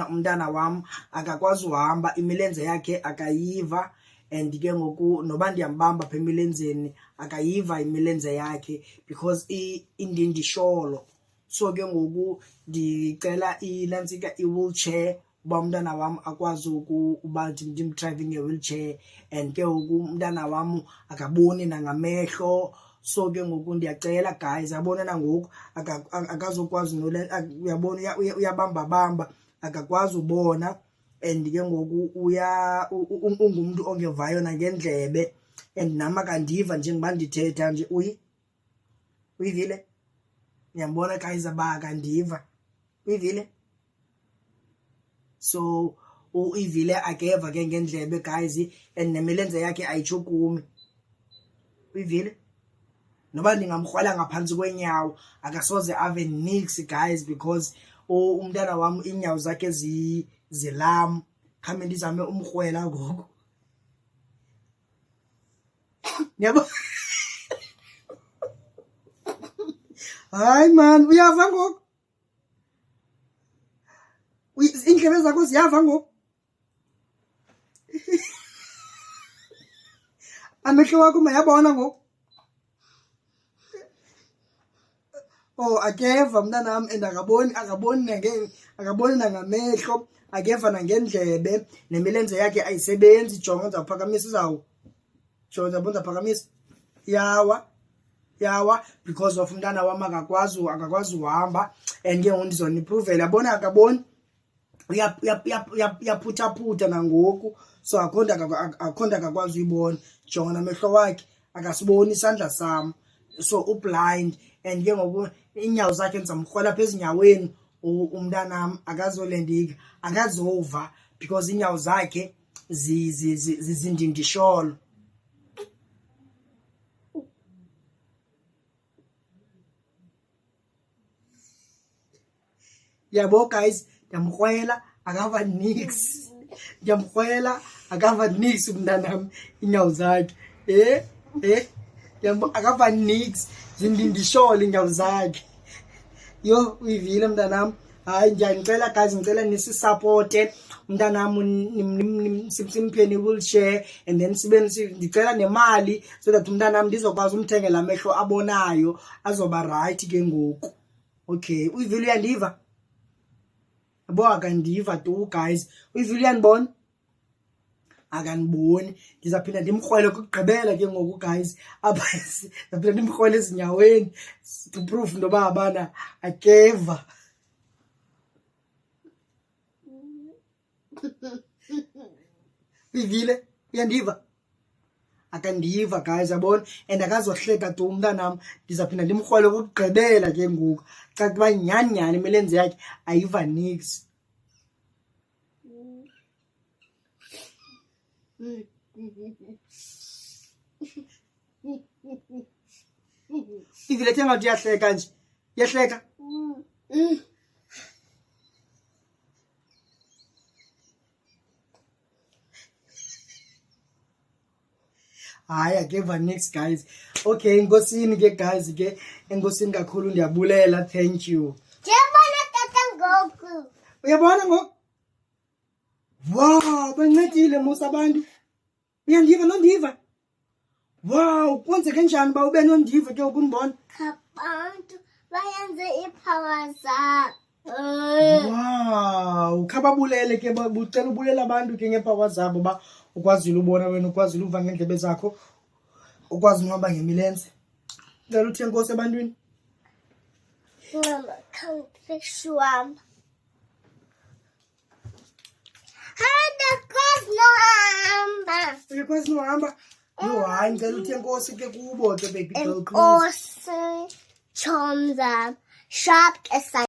umntana wam akakwazi uhamba, imilenze yakhe akayiva, and ke ngoku noba ndiyambamba apha emilenzeni akayiva imilenze yakhe because indindisholo. So ke ngoku ndicela inantsika i-wheelchair uba umntana wam akwazi uba ndimdrive nge-wheelchair, and ke ngoku umntana wam akaboni nangamehlo. So ke ngoku ndiyacela guys, yabona nangoku akazokwazi uyabona uyabamba akakwazi ubona, and ke ngoku ungumntu ongevayo nangendlebe, and nam akandiva njengoba ndithetha nje. Uyivile? Niyambona guys aba akandiva, uyivile? So uyivile akeva ke ngendlebe guys, and nemilenze yakhe ayitshukumi, uyivile? Noba ndingamkrwala ngaphantsi kwenyawo akasoze ave nix guys, because umntana wam iinyawo zakhe zilam. Khame ndizame umkrwela ngoku. Yabo. Hayi man, uyava ngoku? Iindlebe zakho ziyava ngoku? Amehlo wakho mayabona ngoku? Oh, akeva mntanam, and akaboni nangamehlo, akeva nangendlebe, nemilenze yakhe ayisebenzi. Jonga ndizawuphakamisa, jonga ndizawuphakamisa. Yawa because of umntana wam akakwazi uhamba, and ke ngoku ndizonipruvela. Yabona akaboni, uyaphuthaphutha nangoku, so akho nto akakwazi uyibona. Jonga namehlo wakhe akasiboni isandla sam, so ublind, and ke ngoku iinyawo zakhe ndizamkrwala apha ezinyaweni. Umntanam akazolendika, akazova because iinyawo zakhe zizindindisholo. Yabo guys, ndiyamkrwela akava nix, ndiyamkrwela akava nix umntanam iinyawo zakhe. Akava nix, zindindisholo iinyawo zakhe. Yo, uyivile mntanam? Hayi, ndiyanicela guys, ndicela nisisapote umntanam, simpheni i-wheelchair, and then ndicela nemali so that umntanam ndizokwazi umthengela amehlo abonayo, azoba right ke ngoku. Okay, uyivile? Uyandiva? Yabo akandiva tu guys. Uyivile? Uyanibona? Akaniboni. Ndizaphinda ndimkrwele kokugqibela ke ngoku guys, apha ndizaphinda ndimkrwele ezinyaweni to prove intoba abana akeva. Uyivile? Uyandiva? Akandiva guys, yabona, and akazohleka tu umntanam. Ndizaphinda ndimkrwele kokugqibela ke ngoku xa kuba nyani imilenze yakhe ayiva nix. Ivile thenga uthi yahleka nje, yahleka. Hayi akeva nix guys. Okay, enkosini ke guys ke, enkosini kakhulu, ndiyabulela, thank you. Ndiyabona tata ngoku. Uyabona ngoku? Wow, bancedile musa abantu. Uyandiva nondiva? Wow, kwenzeke njani uba ube nondiva ke ukundibona? Abantu bayenze iipower zabo. Wow, khababulele ke, bucela ubulela abantu ke ngeepower zabo uba ukwazile ubona wena, ukwazile uva ngeendlebe zakho, ukwazi nohamba ngemilenze. Ngicela uthi enkosi ebantwini. Mama, khawuhleshwam. Andakwazi nohamba. Uyakwazi nohamba? Yo, hayi, ngicela uthi enkosi ke kubo ke baby girl, please. Enkosi, chomza, sharp as